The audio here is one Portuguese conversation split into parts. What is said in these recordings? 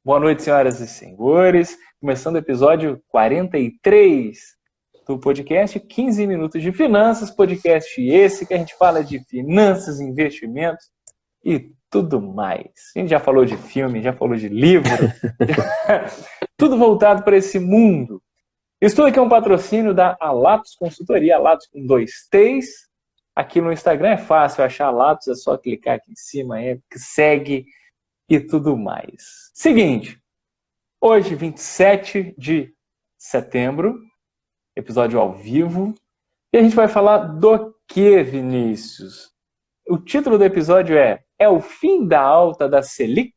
Boa noite, senhoras e senhores. Começando o episódio 43 do podcast 15 Minutos de Finanças. Podcast esse que a gente fala de finanças, investimentos e tudo mais. A gente já falou de filme, já falou de livro, tudo voltado para esse mundo. Estou aqui um patrocínio da Alatos Consultoria, Alatos com 2 T's. Aqui no Instagram é fácil achar Alatos, é só clicar aqui em cima, segue e tudo mais. Seguinte, hoje, 27 de setembro, episódio ao vivo, e a gente vai falar do que, Vinícius? O título do episódio é o fim da alta da Selic?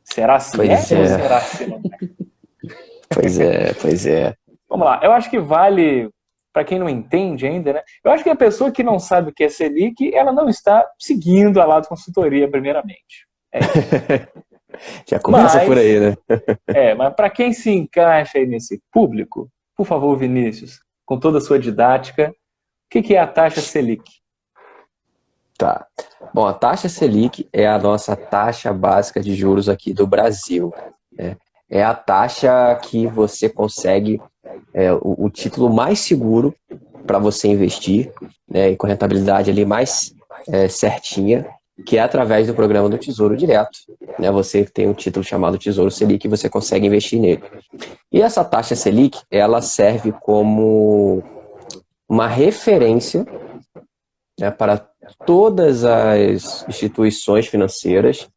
Será se ou será se não é? Pois é. Vamos lá, eu acho que vale, para quem não entende ainda, né? Eu acho que a pessoa que não sabe o que é Selic, ela não está seguindo a Alatos Consultoria, primeiramente. Já começa por aí, né? Mas para quem se encaixa aí nesse público, por favor, Vinícius, com toda a sua didática, o que é a taxa Selic? Tá. Bom, a taxa Selic é a nossa taxa básica de juros aqui do Brasil. É a taxa que você consegue, o título mais seguro para você investir, né, e com rentabilidade ali mais certinha, que é através do programa do Tesouro Direto. Né, você tem um título chamado Tesouro Selic e você consegue investir nele. E essa taxa Selic, ela serve como uma referência, né, para todas as instituições financeiras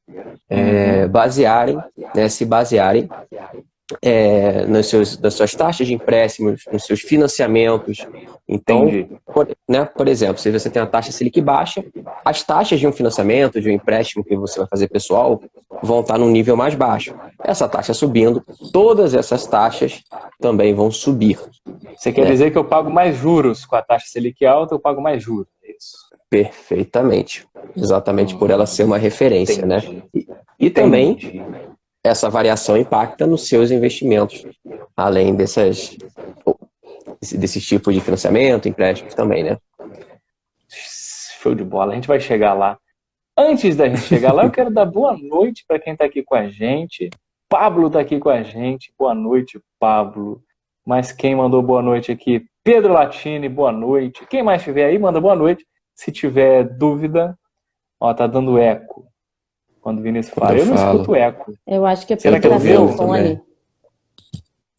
se basearem nas suas taxas de empréstimos, nos seus financiamentos. Então, por exemplo, se você tem uma taxa Selic baixa, as taxas de um financiamento, de um empréstimo que você vai fazer pessoal, vão estar num nível mais baixo. Essa taxa subindo, todas essas taxas também vão subir. Você quer dizer que eu pago mais juros com a taxa Selic alta, eu pago mais juros, é isso? Perfeitamente. Exatamente por ela ser uma referência, Entendi. né? E também essa variação impacta nos seus investimentos, além desses tipos de financiamento, empréstimos também, né? Show de bola, a gente vai chegar lá. Antes da gente chegar lá, eu quero dar boa noite para quem está aqui com a gente. Pablo está aqui com a gente. Boa noite, Pablo. Mas quem mandou boa noite aqui? Pedro Latini, boa noite. Quem mais estiver aí, manda boa noite. Se tiver dúvida, tá dando eco. Quando o Vinícius fala, eu não escuto eco. Eu acho que é Será que porque é tá meu sem fone.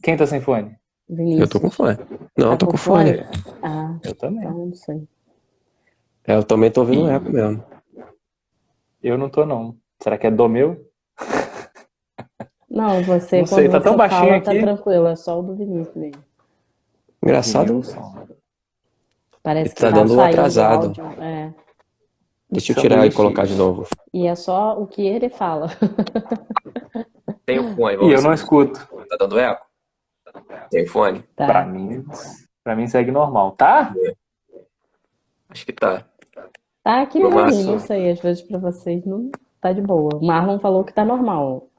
Quem tá sem fone? Vinícius. Eu tô com fone. Não, eu tô com fone. Ah, eu também. Então não sei. Eu também tô ouvindo eco mesmo. Eu não tô, não. Será que é do meu? Não, você, não sei, quando tá tão você baixinho fala, aqui. tá tranquilo, é só o do Vinícius mesmo. Engraçado. Parece que tá dando saindo atrasado. áudio. Deixa eu tirar e colocar de novo. E é só o que ele fala. Tem o fone, e eu não escuto. Tá dando eco? Tem fone? Tá. Pra mim segue normal, tá? Acho que tá. Tá aqui pra mim, não sei, às vezes pra vocês não tá de boa. O Marlon falou que tá normal.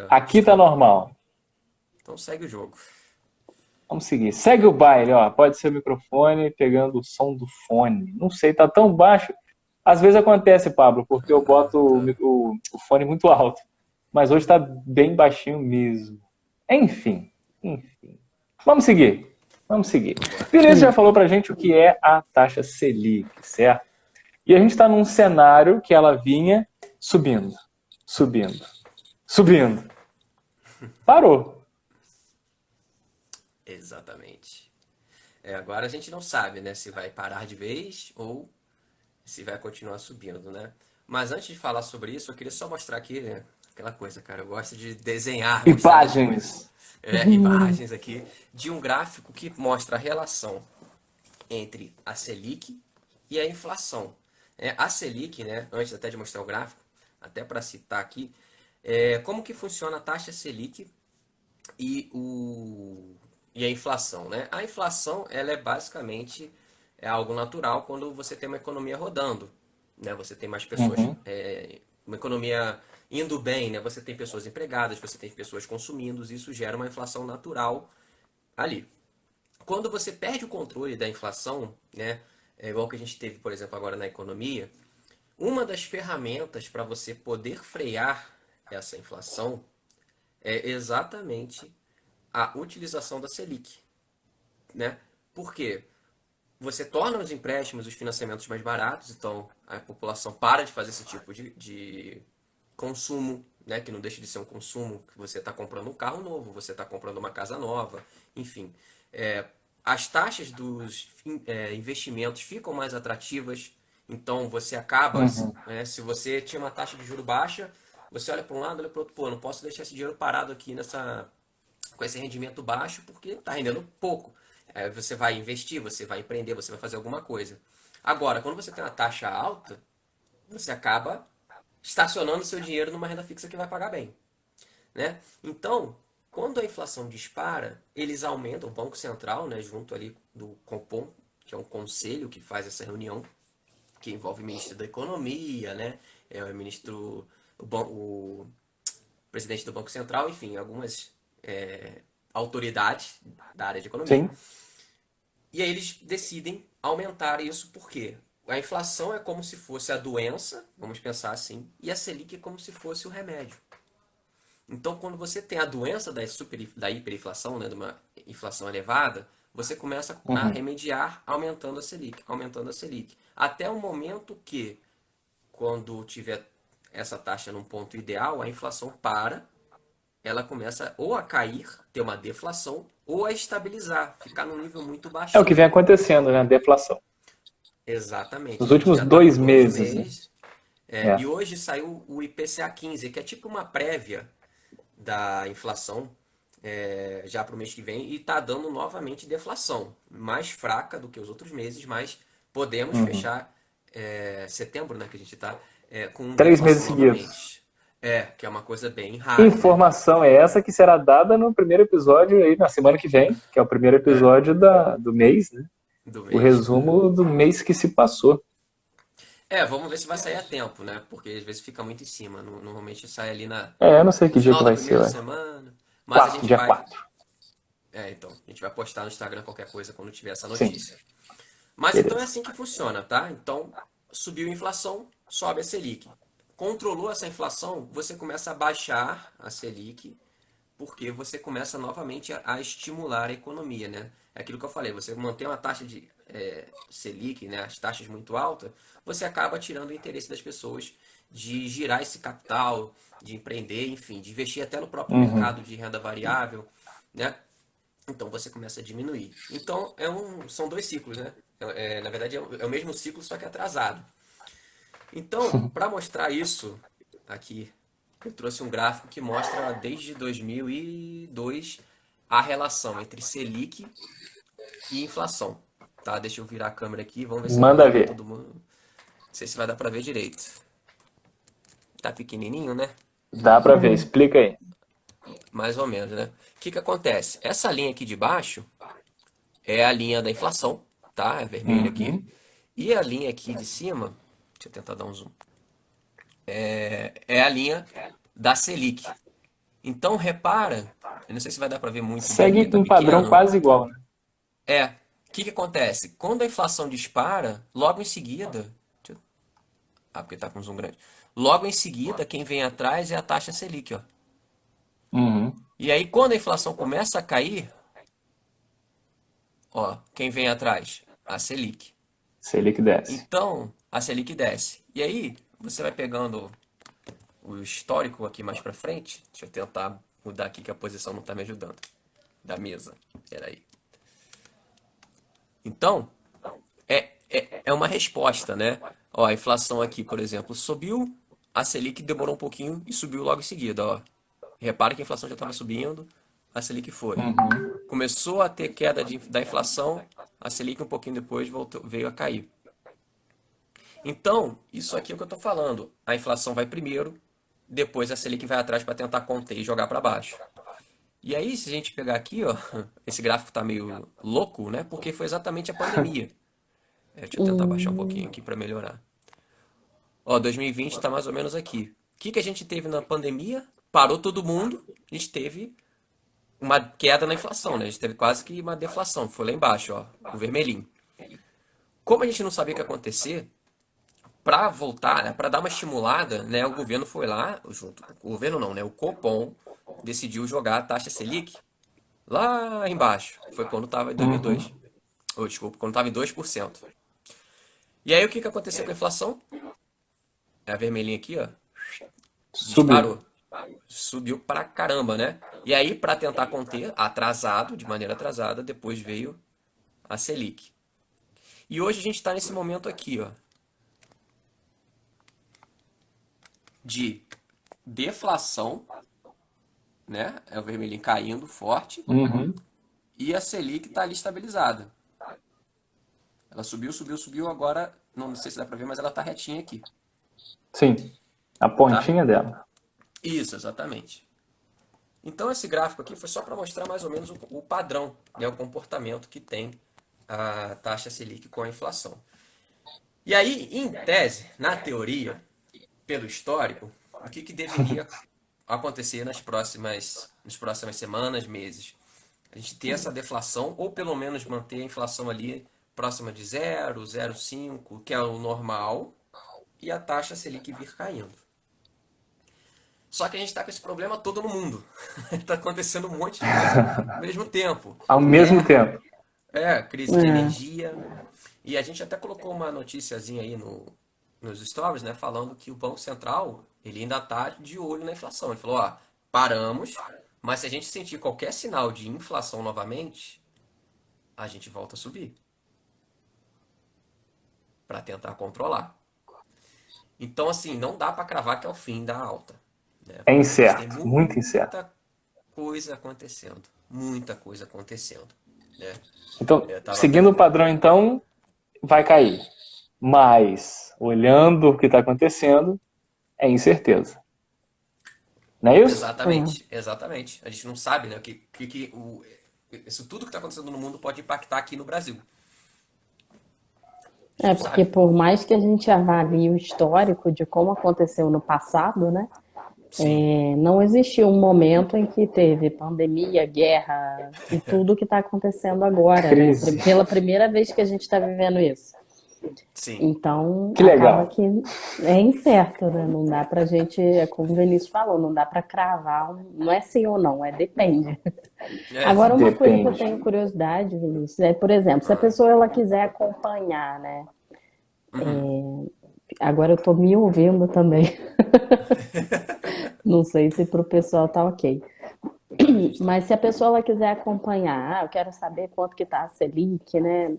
Aqui tá normal. Então segue o jogo. Vamos seguir. Segue o baile, ó. Pode ser o microfone pegando o som do fone. Não sei, tá tão baixo. Às vezes acontece, Pablo, porque eu boto o fone muito alto. Mas hoje tá bem baixinho mesmo. Enfim. Vamos seguir. Vinícius já falou pra gente o que é a taxa Selic, certo? E a gente está num cenário que ela vinha subindo. Parou. Exatamente. Agora a gente não sabe, né, se vai parar de vez ou se vai continuar subindo, né? Mas antes de falar sobre isso, eu queria só mostrar aqui, né, aquela coisa, cara, eu gosto de desenhar. Imagens. Imagens aqui de um gráfico que mostra a relação entre a Selic e a inflação. A Selic, né, antes até de mostrar o gráfico, até para citar aqui, como que funciona a taxa Selic e a inflação, né? A inflação, ela é basicamente algo natural quando você tem uma economia rodando, né? Você tem mais pessoas, uma economia indo bem, né? Você tem pessoas empregadas, você tem pessoas consumindo, isso gera uma inflação natural ali. Quando você perde o controle da inflação, né? Igual que a gente teve, por exemplo, agora na economia, uma das ferramentas para você poder frear essa inflação é exatamente a utilização da Selic, né? Por quê? Você torna os empréstimos, os financiamentos mais baratos, então a população para de fazer esse tipo de consumo, né? Que não deixa de ser um consumo, que você está comprando um carro novo, você está comprando uma casa nova, enfim. As taxas dos investimentos ficam mais atrativas, então você acaba, Uhum. né, se você tinha uma taxa de juro baixa, você olha para um lado, olha para o outro, pô, não posso deixar esse dinheiro parado aqui com esse rendimento baixo porque está rendendo pouco. Você vai investir, você vai empreender, você vai fazer alguma coisa. Agora, quando você tem uma taxa alta, você acaba estacionando seu dinheiro numa renda fixa que vai pagar bem, né? Então, quando a inflação dispara, eles aumentam, o Banco Central, né, junto ali do Copom, que é um conselho que faz essa reunião, que envolve o ministro da Economia, né, o ministro, o presidente do Banco Central, enfim, algumas autoridades da área de economia. Sim. E aí eles decidem aumentar isso porque a inflação é como se fosse a doença, vamos pensar assim, e a Selic é como se fosse o remédio. Então, quando você tem a doença da hiperinflação, né, de uma inflação elevada, você começa a Uhum. remediar aumentando a Selic. Até o momento que, quando tiver essa taxa num ponto ideal, a inflação para, ela começa ou a cair, ter uma deflação, ou a estabilizar, ficar num nível muito É o que vem baixinho. acontecendo, né? Deflação. Exatamente. Nos A gente últimos já está com 12 2 meses, né? meses. É. E hoje saiu o IPCA 15, que é tipo uma prévia da inflação já para o mês que vem e está dando novamente deflação, mais fraca do que os outros meses, mas podemos Uhum. fechar setembro, né, que a gente está com 3 meses deflação seguidos. novamente. Que é uma coisa bem rara, né? Informação é essa que será dada no primeiro episódio aí na semana que vem, que é o primeiro episódio do mês, né? Do O mês. resumo do mês que se passou. Vamos ver se vai sair a tempo, né? Porque às vezes fica muito em cima. Normalmente sai ali Eu não sei no que dia final que da vai ser, primeira ué. semana. Mas a 4, gente dia vai. 4. Então, a gente vai postar no Instagram qualquer coisa quando tiver essa Sim, notícia. Mas então é beleza. assim que funciona, tá? Então, subiu a inflação, sobe a Selic. Controlou essa inflação, você começa a baixar a Selic, porque você começa novamente a estimular a economia, né? É aquilo que eu falei, você mantém uma taxa de Selic, né, as taxas muito altas, você acaba tirando o interesse das pessoas de girar esse capital, de empreender, enfim, de investir até no próprio Uhum. mercado de renda variável, né? Então você começa a diminuir. Então são dois ciclos, né? Na verdade é o mesmo ciclo, só que atrasado. Então, para mostrar isso aqui, eu trouxe um gráfico que mostra desde 2002 a relação entre Selic e inflação. Tá? Deixa eu virar a câmera aqui, vamos ver se vai Manda dar para ver. todo mundo. Não sei se vai dar para ver direito. Tá pequenininho, né? Dá pra ver, explica aí. Mais ou menos, né? O que que acontece? Essa linha aqui de baixo é a linha da inflação, tá? É vermelho aqui. Uhum. E a linha aqui de cima, deixa eu tentar dar um zoom, é a linha da Selic. Então repara, eu não sei se vai dar para ver muito bem porque Segue tá um padrão pequeno. quase igual, né? O que que acontece? Quando a inflação dispara, logo em seguida, porque tá com zoom grande. Logo em seguida, quem vem atrás é a taxa Selic, ó. Uhum. E aí quando a inflação começa a cair, ó, quem vem atrás? A Selic. Selic desce. Então, a Selic desce. E aí, você vai pegando o histórico aqui mais pra frente. Deixa eu tentar mudar aqui que a posição não tá me ajudando. Da mesa. Peraí. Então, é uma resposta, né? Ó, a inflação aqui, por exemplo, subiu, a Selic demorou um pouquinho e subiu logo em seguida, ó. Repara que a inflação já estava subindo, a Selic foi. Uhum. Começou a ter queda da inflação, a Selic um pouquinho depois veio a cair. Então, isso aqui é o que eu estou falando. A inflação vai primeiro, depois a Selic vai atrás para tentar conter e jogar para baixo. E aí, se a gente pegar aqui, ó, esse gráfico está meio louco, né? Porque foi exatamente a pandemia. Deixa eu tentar baixar um pouquinho Hum, aqui para melhorar. Ó, 2020 está mais ou menos aqui. O que que a gente teve na pandemia? Parou todo mundo, a gente teve uma queda na inflação, né? A gente teve quase que uma deflação, foi lá embaixo, ó, o vermelhinho. Como a gente não sabia o que ia acontecer, para voltar, né, para dar uma estimulada, né, o governo foi lá, o governo não, né, o Copom decidiu jogar a taxa Selic lá embaixo. Foi quando estava em 2002. Ou, desculpa, quando estava em 2%. E aí o que aconteceu com a inflação? É a vermelhinha aqui, ó, Subiu. disparou. Subiu pra caramba, né? E aí, para tentar conter, atrasado, de maneira atrasada, depois veio a Selic. E hoje a gente está nesse momento aqui, ó, de deflação, né? É o vermelhinho caindo forte Uhum. e a Selic está ali estabilizada. Ela subiu, subiu, subiu, agora não sei se dá para ver, mas ela está retinha aqui, Sim, a tá? pontinha dela. Isso, exatamente. Então esse gráfico aqui foi só para mostrar mais ou menos o padrão, né, o comportamento que tem a taxa Selic com a inflação. E aí, em tese, na teoria, pelo histórico, o que deveria acontecer nas próximas semanas, meses? A gente ter essa deflação, ou pelo menos manter a inflação ali próxima de 0, 0,5, que é o normal, e a taxa Selic vir caindo. Só que a gente está com esse problema todo no mundo. Está acontecendo um monte de coisa ao mesmo tempo. Ao mesmo Guerra, tempo. crise de energia. E a gente até colocou uma noticiazinha aí nos stories, né, falando que o Banco Central, ele ainda está de olho na inflação. Ele falou, ó, paramos, mas se a gente sentir qualquer sinal de inflação novamente, a gente volta a subir para tentar controlar. Então, assim, não dá para cravar que é o fim da alta, né? É Porque a gente tem incerto, muito incerto. muita coisa acontecendo, né? Então, Eu tava até seguindo o padrão, então, vai cair. Mas, olhando o que está acontecendo, é incerteza. Não é isso? exatamente, exatamente. A gente não sabe, né, isso tudo que está acontecendo no mundo pode impactar aqui no Brasil. A gente É, não porque sabe. por mais que a gente avalie o histórico de como aconteceu no passado, né? Sim, Não existiu um momento em que teve pandemia, guerra e tudo que está acontecendo agora, né? Crise. Pela primeira vez que a gente está vivendo isso. sim. Então, Que acaba legal. que é incerto, né? Não dá pra gente, é como o Vinícius falou, não dá pra cravar, não é sim ou não, é depende. Agora, uma coisa que eu Depende. tenho curiosidade, Vinícius, é, por exemplo, se a pessoa ela quiser acompanhar, né? Agora eu tô me ouvindo também. Não sei se pro pessoal tá ok. A gente tá. Mas se a pessoa ela quiser acompanhar, eu quero saber quanto que tá a Selic, né?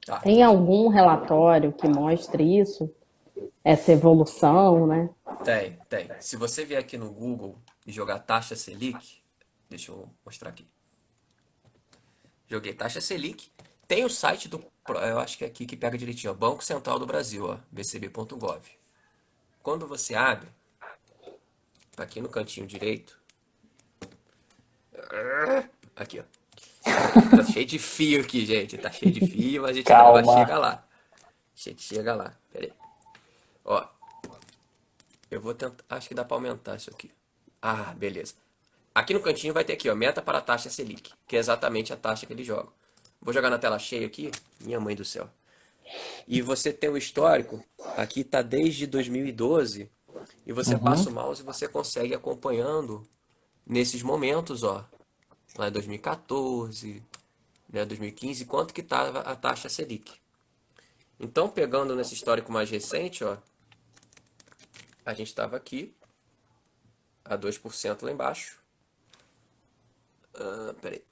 Tá. Tem algum relatório que mostre isso? Essa evolução, né? Tem. Se você vier aqui no Google e jogar taxa Selic, deixa eu mostrar aqui. Joguei taxa Selic. Tem o site eu acho que é aqui que pega direitinho, ó, Banco Central do Brasil, ó, bcb.gov. Quando você abre, tá aqui no cantinho direito, aqui, ó. Tá cheio de fio aqui, gente. Tá cheio de fio, mas a gente ainda vai Calma. chegar lá. A gente chega lá. Pera aí. Ó, eu vou tentar. Acho que dá pra aumentar isso aqui. Ah, beleza. Aqui no cantinho vai ter aqui, ó, meta para a taxa Selic, que é exatamente a taxa que ele joga. Vou jogar na tela cheia aqui. Minha mãe do céu. E você tem o histórico. Aqui tá desde 2012. E você passa o mouse e você consegue acompanhando nesses momentos, ó. Lá em 2014, né, 2015, quanto que estava a taxa Selic. Então, pegando nesse histórico mais recente, ó, a gente estava aqui a 2% lá embaixo. Peraí.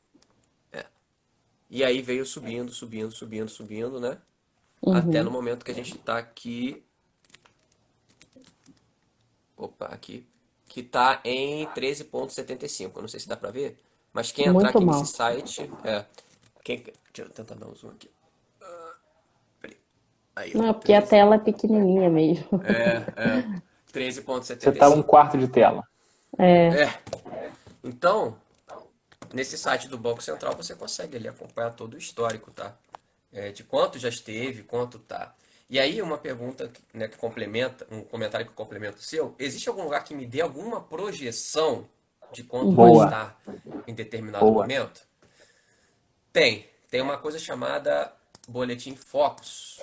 E aí veio subindo, subindo, subindo, subindo, né? Até no Uhum. momento que a gente está aqui. Opa, aqui. Que está em 13,75. Eu não sei se dá para ver. Mas quem entrar Muito aqui nesse mal. site. Deixa eu tentar dar um zoom aqui. Peraí. Aí, ó. Não, porque a 13. tela é pequenininha mesmo. Você tá um 13,75. quarto de tela. É, É. Então, nesse site do Banco Central você consegue ali acompanhar todo o histórico, tá? De quanto já esteve, quanto tá. E aí uma pergunta, né, que complementa, um comentário que complementa o seu, existe algum lugar que me dê alguma projeção de quanto vai uhum. Boa, estar em determinado boa. momento? Tem uma coisa chamada Boletim Focus.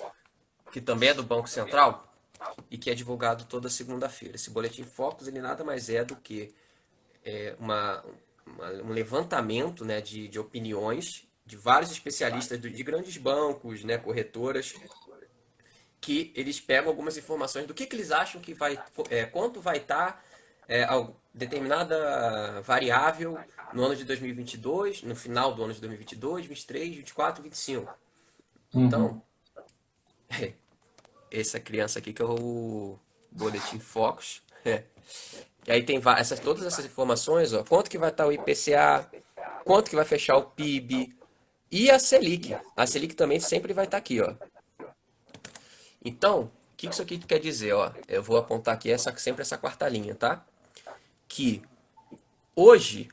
que também é do Banco Central e que é divulgado toda segunda-feira. Esse Boletim Focus, ele nada mais é do que um levantamento, né, de opiniões de vários especialistas de grandes bancos, né, corretoras, que eles pegam algumas informações do que eles acham que vai, quanto vai estar determinada variável no ano de 2022, no final do ano de 2022, 23, 24, 25. Então, essa criança aqui que é o Boletim Focus. E aí tem todas essas informações, ó, quanto que vai estar o IPCA, quanto que vai fechar o PIB e a Selic. A Selic também sempre vai estar aqui, ó. Então, o que isso aqui quer dizer, ó? Eu vou apontar aqui sempre essa quarta linha, tá? Que hoje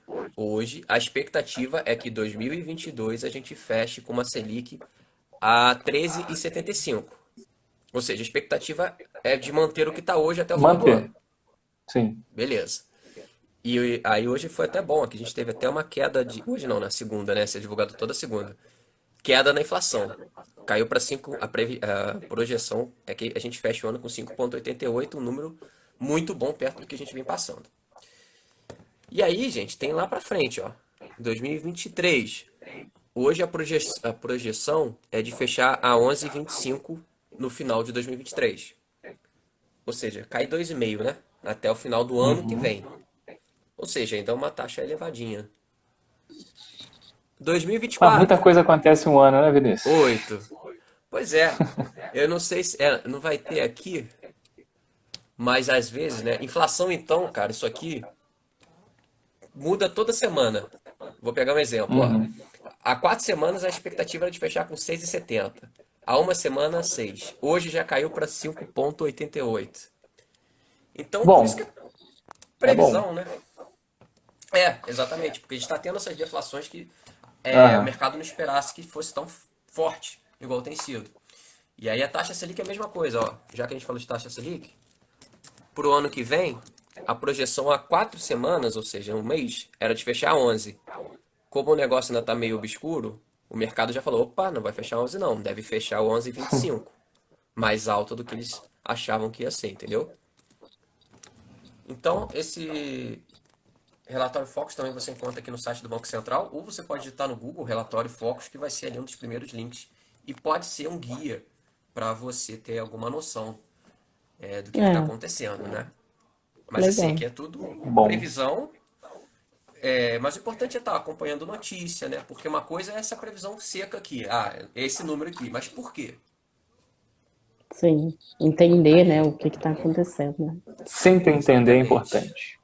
a expectativa é que 2022 a gente feche com uma Selic a 13,75. Ou seja, a expectativa é de manter o que está hoje até o final do Manter. ano. Sim. Beleza. E aí hoje foi até bom, aqui a gente teve até uma queda de. Hoje não, na segunda, né? Ser divulgado toda segunda. Queda na inflação. Caiu para 5. A projeção é que a gente fecha o ano com 5,88, um número muito bom perto do que a gente vem passando. E aí, gente, tem lá para frente, ó. 2023. Hoje a projeção é de fechar a 11,25 no final de 2023. Ou seja, cai 2,5, né? Até o final do ano que vem. Ou seja, ainda é uma taxa elevadinha. Mas 2024, muita coisa acontece em um ano, né, Vinícius? 8. Pois é. Eu não sei se não vai ter aqui, mas às vezes, né? Inflação então, cara, isso aqui muda toda semana. Vou pegar um exemplo, ó. Há 4 semanas a expectativa era de fechar com 6,70. Há uma semana, 6. Hoje já caiu para 5,88. Então, por isso Bom, que é é bom. previsão, né? Exatamente, porque a gente está tendo essas deflações que o Aham. mercado não esperasse que fosse tão forte, igual tem sido. E aí a taxa Selic é a mesma coisa, ó. Já que a gente falou de taxa Selic, para o ano que vem, a projeção há 4 semanas, ou seja, um mês, era de fechar 11. Como o negócio ainda está meio obscuro, o mercado já falou, opa, não vai fechar 11 não, deve fechar o 11,25. Mais alto do que eles achavam que ia ser, entendeu? Então, esse relatório Focus também você encontra aqui no site do Banco Central, ou você pode digitar no Google relatório Focus, que vai ser ali um dos primeiros links. E pode ser um guia para você ter alguma noção do que está É, acontecendo, né? Mas assim, legal. aqui é tudo Bom. previsão, mas o importante é estar acompanhando notícia, né? Porque uma coisa é essa previsão seca aqui, esse número aqui, mas por quê? Sim, entender, né, o que está acontecendo, né? Sempre entender é Exatamente. importante.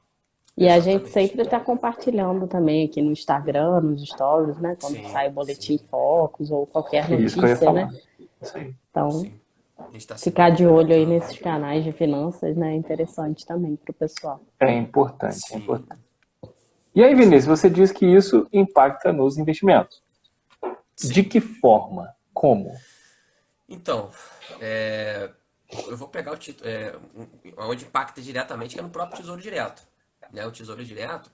E a gente Exatamente. sempre está compartilhando também aqui no Instagram, nos stories, né? Quando Sim, sai o boletim sim, Focus ou qualquer É isso que eu ia notícia, né? falar. Isso aí. Então, sim. A gente está sempre ficar de olho aí complementando. nesses canais de finanças, né? É interessante também para o pessoal. É importante, é Sim. importante. E aí, Vinícius, você diz que isso impacta nos investimentos. De Sim. que forma? Como? Então, eu vou pegar o título, onde impacta diretamente, que é no próprio Tesouro Direto. Né? O Tesouro Direto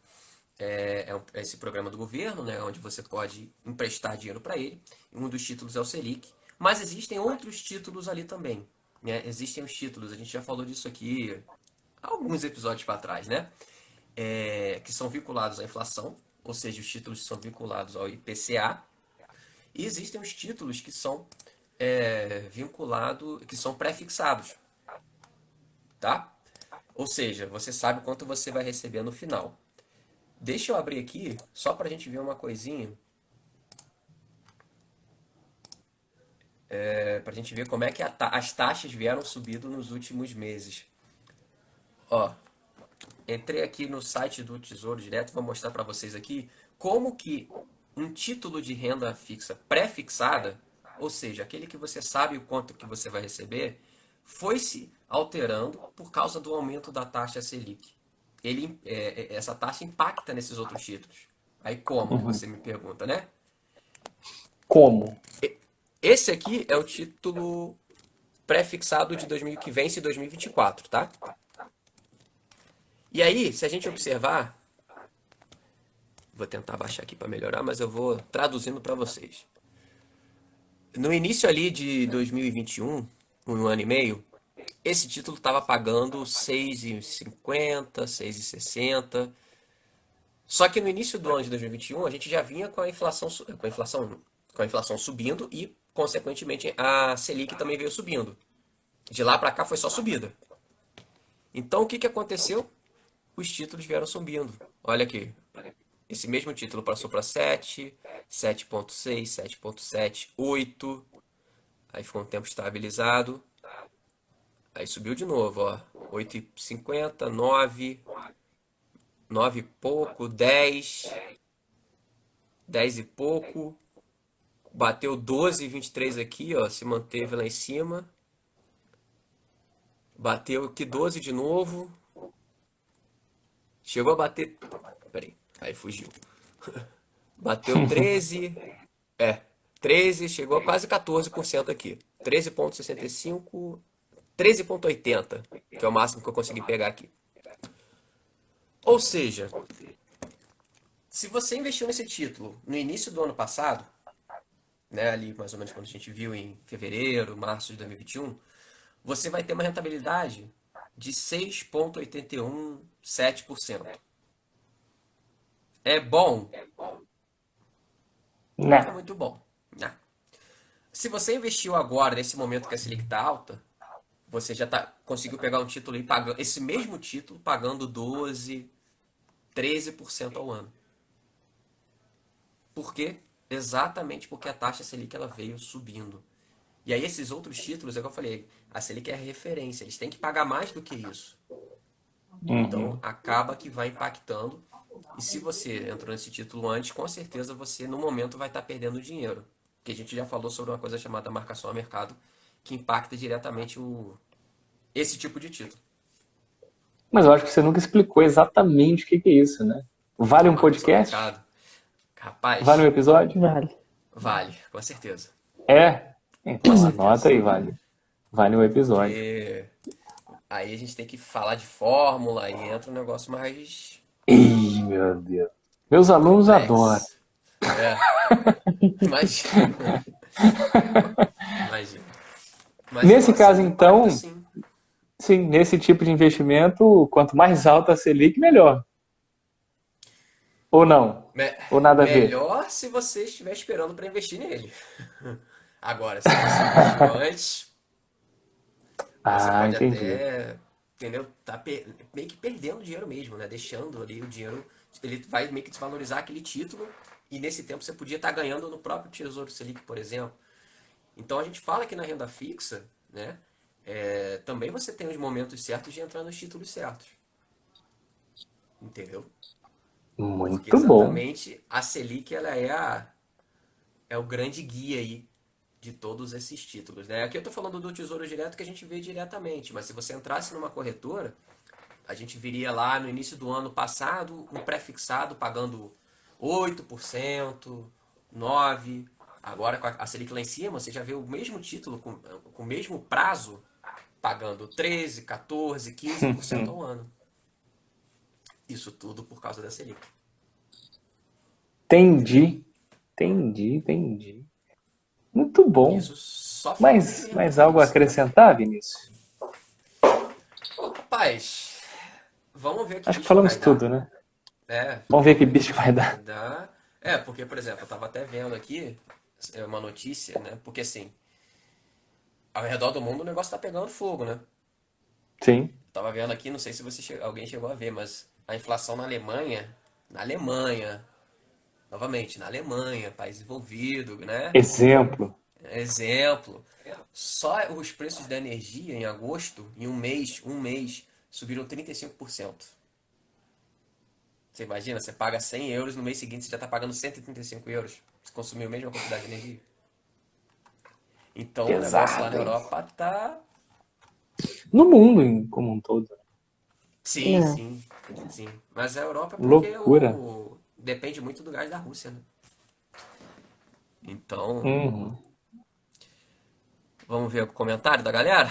é esse programa do governo, né? Onde você pode emprestar dinheiro para ele. Um dos títulos é o Selic, mas existem outros títulos ali também. Né? Existem os títulos, a gente já falou disso aqui há alguns episódios para trás, né? Que são vinculados à inflação, ou seja, os títulos são vinculados ao IPCA. E existem os títulos que são vinculados, que são pré-fixados, tá? Ou seja, você sabe quanto você vai receber no final. Deixa eu abrir aqui, só para a gente ver uma coisinha, para a gente ver como é que as taxas vieram subindo nos últimos meses. Ó, entrei aqui no site do Tesouro Direto, vou mostrar para vocês aqui como que um título de renda fixa pré-fixada, ou seja, aquele que você sabe o quanto que você vai receber, foi se alterando por causa do aumento da taxa Selic. Essa taxa impacta nesses outros títulos. Aí como que você me pergunta, né? Como? Esse aqui é o título pré-fixado de 2000 que vence em 2024, tá? E aí, se a gente observar, vou tentar baixar aqui para melhorar, mas eu vou traduzindo para vocês. No início ali de 2021, um ano e meio, esse título estava pagando 6,50, 6,60. Só que no início do ano de 2021, a gente já vinha com a inflação, com a inflação subindo e, consequentemente, a Selic também veio subindo. De lá para cá foi só subida. Então, o que aconteceu? Os títulos vieram subindo. Olha aqui. Esse mesmo título passou para 7, 7,6, 7,7, 8. Aí ficou um tempo estabilizado. Aí subiu de novo, ó. 8,50, 9, 9 e pouco, 10, 10 e pouco. Bateu 12,23 aqui, ó. Se manteve lá em cima. Bateu aqui 12 de novo. Chegou a bater. Peraí, aí fugiu. Bateu 13. 13, chegou a quase 14% aqui. 13,65, 13,80, que é o máximo que eu consegui pegar aqui. Ou seja, se você investiu nesse título no início do ano passado, né, ali mais ou menos quando a gente viu em fevereiro, março de 2021, você vai ter uma rentabilidade de 6,81, 7%. É bom? Não é Né? muito bom, né? Se você investiu agora, nesse momento que a Selic está alta, você já conseguiu pegar um título e pagando esse mesmo título pagando 12, 13% ao ano. Por quê? Exatamente porque a taxa Selic ela veio subindo. E aí esses outros títulos, é o que eu falei, a Selic é a referência, eles têm que pagar mais do que isso. Então acaba que vai impactando. E se você entrou nesse título antes, com certeza você no momento vai estar perdendo dinheiro. Porque a gente já falou sobre uma coisa chamada marcação a mercado, que impacta diretamente esse tipo de título. Mas eu acho que você nunca explicou exatamente o que é isso, né? Vale um Marcação a podcast? mercado. Vale um Rapaz, episódio? Vale. vale, com certeza. É? Com Então anota certeza. aí, vale. Vale um episódio. Porque aí a gente tem que falar de fórmula, aí entra um negócio mais Ih, meu Deus. Meus alunos adoram. complexo. É, imagina. Imagina. Mas então, Nesse caso, assim, impacta então, sim. sim, nesse tipo de investimento, quanto mais alta a Selic, melhor. Ou não? Me- Ou nada a ver? Melhor se você estiver esperando para investir nele. Agora, se você investiu antes, você Ah, pode entendi. até, entendeu? Tá meio que perdendo dinheiro mesmo, né? Deixando ali o dinheiro, ele vai meio que desvalorizar aquele título e nesse tempo você podia estar ganhando no próprio Tesouro Selic, por exemplo. Então a gente fala que na renda fixa, né? Também você tem os momentos certos de entrar nos títulos certos, entendeu? Porque Muito bom. exatamente a Selic ela é o grande guia aí de todos esses títulos, né? Aqui eu tô falando do Tesouro Direto que a gente vê diretamente, mas se você entrasse numa corretora, a gente viria lá no início do ano passado um pré-fixado pagando 8%, 9%. Agora com a Selic lá em cima, você já vê o mesmo título com o mesmo prazo pagando 13, 14, 15% ao ano. Isso tudo por causa da Selic. Entendeu? Entendi. Entendi. Muito bom. Isso só falando de renda Mais algo a fixa. acrescentar, Vinícius? Rapaz, vamos ver que Acho que bicho falamos vai tudo, dar. né? Vamos ver Vamos que ver que bicho bicho vai vai dar. dar. Porque, por exemplo, eu tava até vendo aqui uma notícia, né? Porque assim, ao redor do mundo o negócio tá pegando fogo, né? Sim. Tava vendo aqui, não sei se alguém chegou a ver, mas a inflação na Alemanha, novamente, na Alemanha, país desenvolvido, né? Exemplo. Exemplo, só os preços da energia em agosto, em um mês, subiram 35%. Você imagina, você paga 100 euros, no mês seguinte você já está pagando 135 euros. Você consumiu a mesma quantidade de energia. Então o negócio lá na Pesado, hein? Europa tá. No mundo como um todo. Sim, É. sim, sim. Mas a Europa é porque Loucura. depende muito do gás da Rússia, né? Então, Uhum. vamos ver o comentário da galera?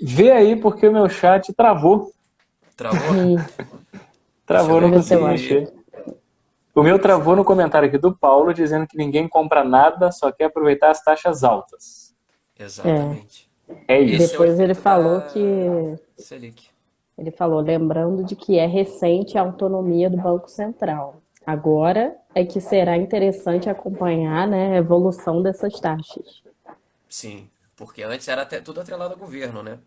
Vê aí porque o meu chat travou. Travou? Deixa eu Travou, ver não Vê se eu consegui aqui. acho. mexer. O meu Deixa eu travou ver no aqui. comentário aqui do Paulo, dizendo que ninguém compra nada, só quer aproveitar as taxas altas. É. Exatamente. É isso. Esse é o Depois ele efeito falou da que Selic. ele falou, lembrando de que é recente a autonomia do Banco Central. Agora é que será interessante acompanhar, né, a evolução dessas taxas. Sim, porque antes era até tudo atrelado ao governo, né?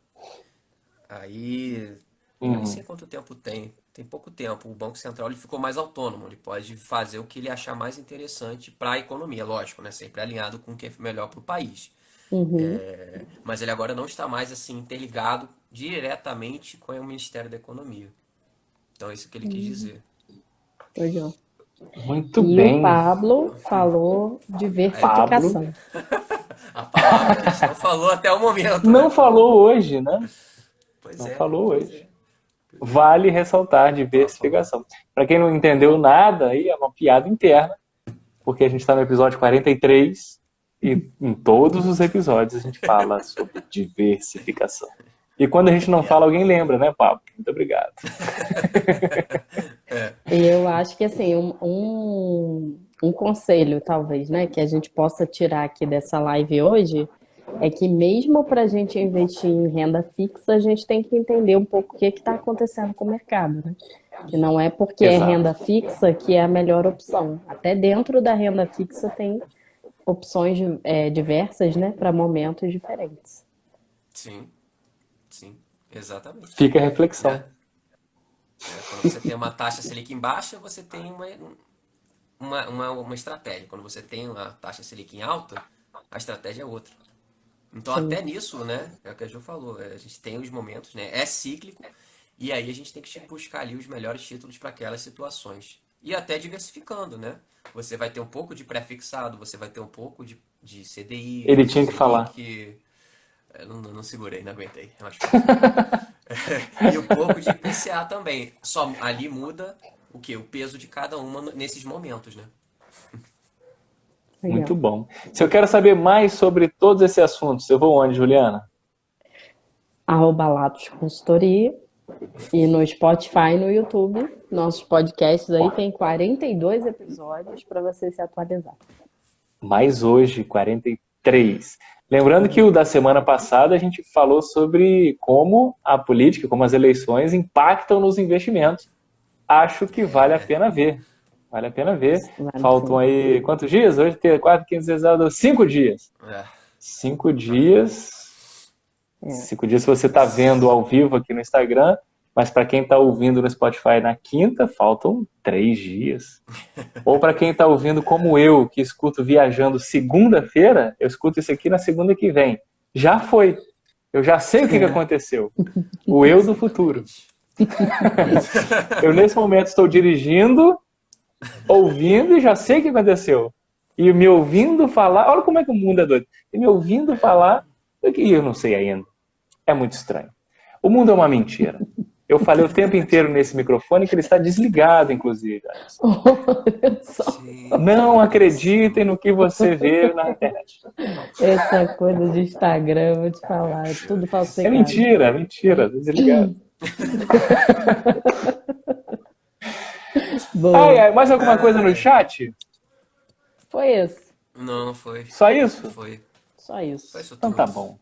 Aí, eu nem sei Uhum. quanto tempo tem pouco tempo. O Banco Central ele ficou mais autônomo, ele pode fazer o que ele achar mais interessante para a economia, lógico, né? Sempre alinhado com o que é melhor para o país. Uhum, Mas ele agora não está mais assim interligado diretamente com o Ministério da Economia. Então é isso que ele quis dizer. legal. Muito E o bem, Pablo falou É, Pablo. diversificação. a palavra que a gente não falou até o momento, Não né? falou hoje, né? Pois Não é, falou pois hoje. é. Vale ressaltar Por favor. diversificação. Para quem não entendeu nada, aí é uma piada interna, porque a gente está no episódio 43 e em todos os episódios a gente fala sobre diversificação. E quando a gente não fala, Piada. alguém lembra, né, Pablo? Muito obrigado. E eu acho que assim, um conselho, talvez, né, que a gente possa tirar aqui dessa live hoje é que mesmo para a gente investir em renda fixa, a gente tem que entender um pouco o que está acontecendo com o mercado, né? Que não é porque é Exato. renda fixa que é a melhor opção. Até dentro da renda fixa tem opções diversas, né, para momentos diferentes. Sim, sim, exatamente. Fica a reflexão. Né? Quando você tem uma taxa Selic em baixa, você tem uma estratégia. Quando você tem uma taxa Selic em alta, a estratégia é outra. Então, Sim. até nisso, né, é o que a Ju falou, a gente tem os momentos, né, é cíclico, e aí a gente tem que buscar ali os melhores títulos para aquelas situações. E até diversificando, né? Você vai ter um pouco de pré-fixado, você vai ter um pouco de CDI, Ele de tinha que falar. Selic. Não segurei, não aguentei, é mais fácil. E um pouco de IPCA também. Só ali muda o quê? O peso de cada uma nesses momentos, né? Muito Legal. bom. Se eu quero saber mais sobre todos esses assuntos, eu vou onde, Juliana? @Latos Consultoria e no Spotify e no YouTube. Nossos podcasts aí tem 42 episódios para você se atualizar. Mais hoje, 43. Lembrando que o da semana passada a gente falou sobre como a política, como as eleições impactam nos investimentos. Acho que vale a pena ver. Vale a pena ver. Vale Faltam sim. aí quantos dias? Hoje tem 4, 15, 16, 5 dias. É, 5 tá. dias. É. 5 dias se você está vendo ao vivo aqui no Instagram, mas para quem está ouvindo no Spotify na quinta, faltam 3 dias. Ou para quem está ouvindo como eu, que escuto viajando segunda-feira, eu escuto isso aqui na segunda que vem. Já foi. Eu já sei o que É. aconteceu. O eu do futuro. Exatamente. Eu, nesse momento, estou dirigindo, ouvindo e já sei o que aconteceu. E me ouvindo falar, olha como é que o mundo é doido. E me ouvindo falar, e eu não sei ainda. É muito estranho. O mundo é uma mentira. Eu falei o tempo inteiro nesse microfone que ele está desligado, inclusive. Olha só, Não Gente do acreditem céu. no que você vê na internet. essa coisa de Instagram, vou te falar, é Puxa tudo vida. É falsificado. mentira, mentira. Desligado. Ai, Boa. ai, mais alguma coisa no Ai. chat? Foi isso. Não, foi. Só isso? Foi. Só Foi isso. isso Então tá tudo. bom.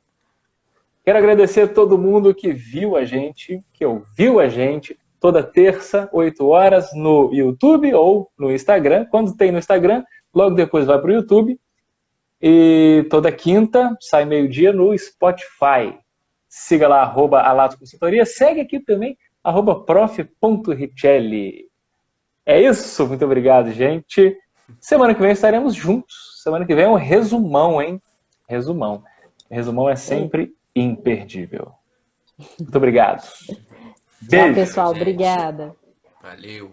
Quero agradecer a todo mundo que viu a gente, que ouviu a gente toda terça, 8 horas, no YouTube ou no Instagram. Quando tem no Instagram, logo depois vai para o YouTube. E toda quinta, sai meio-dia no Spotify. Siga lá, @Alato Consultoria. Segue aqui também, @prof.richelli. É isso, muito obrigado, gente. Semana que vem estaremos juntos. Semana que vem é um resumão, hein? Resumão. Resumão é sempre imperdível. Muito obrigado. Tchau, Beijo. Valeu, pessoal. gente. Obrigada. Valeu.